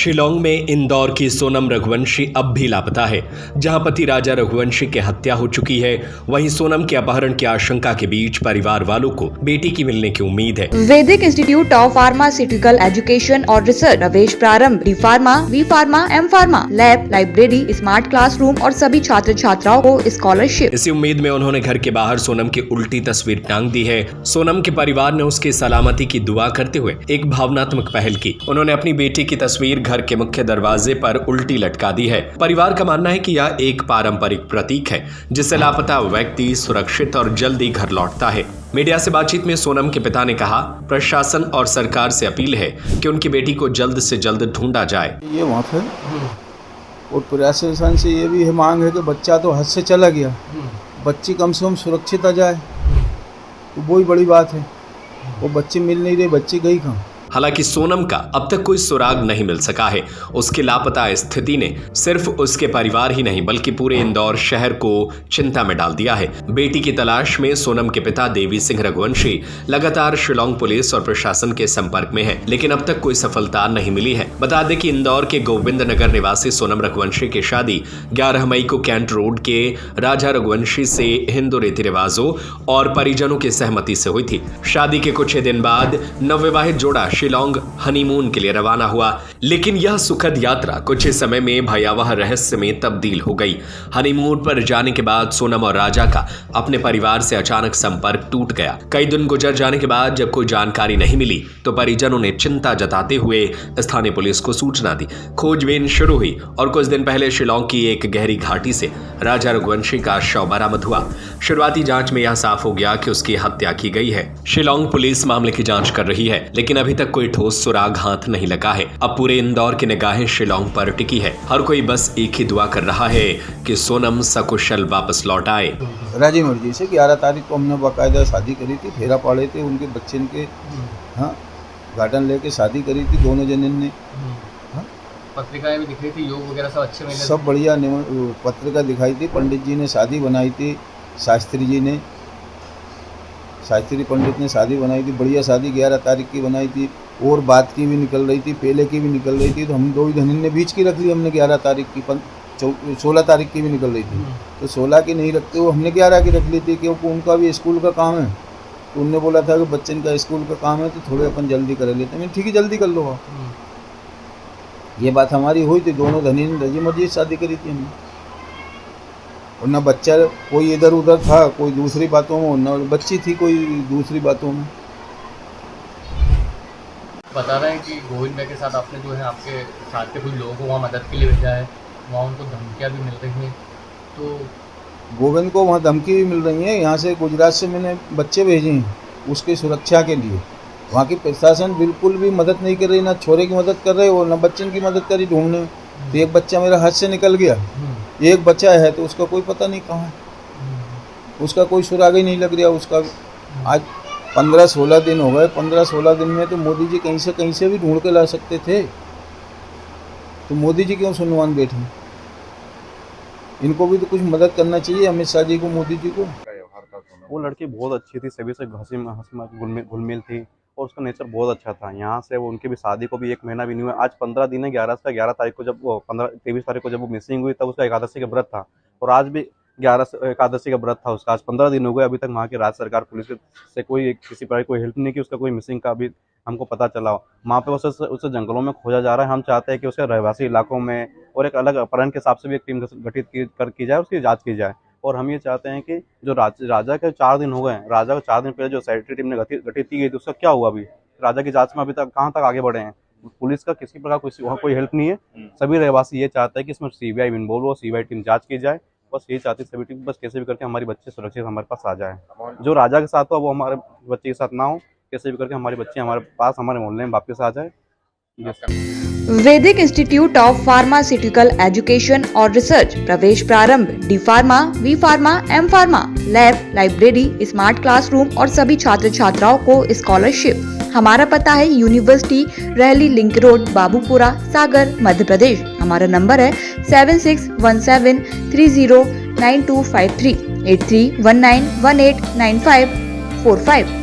शिलांग में इंदौर की सोनम रघुवंशी अब भी लापता है। जहां पति राजा रघुवंशी की हत्या हो चुकी है, वहीं सोनम के अपहरण की आशंका के बीच परिवार वालों को बेटी की मिलने की उम्मीद है। Vaidik institute of pharmaceutical education और रिसर्च प्रवेश प्रारंभ। D pharma, B pharma, M pharma, lab, library, smart classroom और सभी छात्र छात्राओं को स्कॉलरशिप। इसी उम्मीद में उन्होंने घर के बाहर सोनम की उल्टी तस्वीर टांग दी है। सोनम के परिवार ने उसकी सलामती की दुआ करते हुए एक भावनात्मक पहल की। उन्होंने अपनी बेटी की तस्वीर घर के मुख्य दरवाजे पर उल्टी लटका दी है। परिवार का मानना है कि यह एक पारंपरिक प्रतीक है जिससे लापता व्यक्ति सुरक्षित और जल्दी घर लौटता है। मीडिया से बातचीत में सोनम के पिता ने कहा, प्रशासन और सरकार से अपील है कि उनकी बेटी को जल्द से जल्द ढूंढा जाए। ये वहाँ पे और प्रशासन से ये भी है मांग है कि बच्चा तो हाथ से चला गया, बच्ची कम से कम सुरक्षित आ जाए, तो वही बड़ी बात है। वो बच्ची मिल नहीं रही, बच्ची गई कहाँ। हालांकि सोनम का अब तक कोई सुराग नहीं मिल सका है। उसकी लापता स्थिति ने सिर्फ उसके परिवार ही नहीं बल्कि पूरे इंदौर शहर को चिंता में डाल दिया है। बेटी की तलाश में सोनम के पिता देवी सिंह रघुवंशी लगातार शिलांग पुलिस और प्रशासन के संपर्क में है, लेकिन अब तक कोई सफलता नहीं मिली है। बता दें कि इंदौर के गोविंद नगर निवासी सोनम रघुवंशी की शादी 11 मई को कैंट रोड के राजा रघुवंशी से हिंदू रीति रिवाजों और परिजनों की सहमति से हुई थी। शादी के कुछ ही दिन बाद नवविवाहित जोड़ा शिलांग हनीमून के लिए रवाना हुआ, लेकिन यह सुखद यात्रा कुछ ही समय में भयावह रहस्य में तब्दील हो गई। हनीमून पर जाने के बाद सोनम और राजा का अपने परिवार से अचानक संपर्क टूट गया। कई दिन गुजर जाने के बाद जब कोई जानकारी नहीं मिली तो परिजनों ने चिंता जताते हुए स्थानीय पुलिस को सूचना दी। खोजबीन शुरू हुई और कुछ दिन पहले शिलांग की एक गहरी घाटी से राजा रघुवंशी का शव बरामद हुआ। शुरुआती जांच में यह साफ हो गया कि उसकी हत्या की गई है। शिलांग पुलिस मामले की जांच कर रही है, लेकिन अभी तक कोई ठोस सुराग हाथ नहीं लगा है। अब पूरे इंदौर की निगाहें शिलांग पर टिकी है। हर कोई बस एक ही दुआ कर रहा है कि सोनम सकुशल वापस लौट आए। राजी मर्जी से 11 तारीख को हमने बाकायदा शादी करी थी, फेरा पाड़े थे उनके बच्चे के, हाँ गार्डन लेके शादी करी थी दोनों जनन ने। पत्रिकाएं भी दिख रही थी, योग वगैरह सब अच्छे मिले, सब बढ़िया पत्रिका दिखाई थी। पंडित जी ने शादी बनाई थी, शास्त्री पंडित ने शादी बनाई थी, बढ़िया शादी 11 तारीख की बनाई थी। और बात की भी निकल रही थी, पहले की भी निकल रही थी, तो हम दो ही धनिन ने बीच की रख ली हमने 11 तारीख की। 16 तारीख की भी निकल रही थी, तो 16 की नहीं रखते हुए हमने 11 की रख ली थी, क्योंकि उनका भी स्कूल का काम है। तो उनने बोला था कि बच्चन का स्कूल का काम है तो थोड़े अपन जल्दी कर लेते हैं। ठीक है, जल्दी कर लो आप। ये बात हमारी हुई थी, दोनों धनिन रजी मर्जी शादी करी थी हमने। और न बच्चा कोई इधर उधर था, कोई दूसरी बातों में, न बच्ची थी कोई दूसरी बातों में। बता रहे हैं कि गोविंद भाई के साथ आपने जो है आपके साथ के कुछ लोगों को वहाँ मदद के लिए भेजा है, वहाँ उनको धमकियाँ भी मिल रही हैं। तो गोविंद को वहाँ धमकी भी मिल रही है। यहाँ से गुजरात से मैंने बच्चे भेजे हैं उसकी सुरक्षा के लिए। वहाँ की प्रशासन बिल्कुल भी मदद नहीं कर रही, ना छोरे की मदद कर रहे हो ना बच्चन की मदद करी ढूंढने में। तो एक बच्चा मेरा हाथ से निकल गया, एक बच्चा है तो उसका कोई पता नहीं कहाँ है, उसका कोई सुराग ही नहीं लग रहा। उसका आज 15-16 दिन हो गए। 15-16 दिन में तो मोदी जी कहीं से भी ढूंढ के ला सकते थे, तो मोदी जी क्यों सुनवान बैठे? इनको भी तो कुछ मदद करना चाहिए, अमित शाह जी को, मोदी जी को। वो लड़की बहुत अच्छी थी, सभी से हंसी घुल मिल थी और उसका नेचर बहुत अच्छा था। यहाँ से वो उनकी भी शादी को भी 1 महीना भी नहीं हुआ। आज 15 दिन है, 11 तारीख को जब वो 23 तारीख को जब वो मिसिंग हुई तब उसका एकादशी का व्रत था, और आज भी 11 एकादशी का व्रत था उसका। आज 15 दिन हो गए, अभी तक वहाँ की राज्य सरकार पुलिस से कोई किसी प्रकार कोई हेल्प नहीं की। उसका कोई मिसिंग का अभी हमको पता चला। वहाँ पे उसे जंगलों में खोजा जा रहा है। हम चाहते हैं कि उसके रहवासी इलाकों में और एक अलग अपहरण के हिसाब से भी एक टीम गठित की जाए, उसकी जाँच की जाए। और हम ये चाहते हैं कि जो राजा के 4 दिन हो गए, राजा को 4 दिन पहले जो सेक्रेटरी टीम ने गठित की गई थी, उसका क्या हुआ? अभी राजा की जांच में अभी तक कहाँ तक आगे बढ़े हैं? पुलिस का किसी प्रकार कोई हेल्प नहीं है। सभी रहवासी ये चाहते हैं कि इसमें सीबीआई इन्वॉल्व हो, सीबीआई टीम जांच की जाए। बस ये चाहती है सभी टीम, बस कैसे भी करके हमारी बच्चे सुरक्षित हमारे पास आ जाए। जो राजा के साथ हुआ वो हमारे बच्चे के साथ ना हो, कैसे भी करके हमारे बच्चे हमारे पास, हमारे मोहल्ले में वापस आ जाए। Vaidik institute of pharmaceutical education और रिसर्च प्रवेश प्रारंभ। D pharma, B pharma, M pharma, lab, library, smart classroom और सभी छात्र छात्राओं को स्कॉलरशिप। हमारा पता है यूनिवर्सिटी रहली लिंक रोड, बाबूपुरा, सागर, मध्य प्रदेश। हमारा नंबर है 7617309253 8319189545।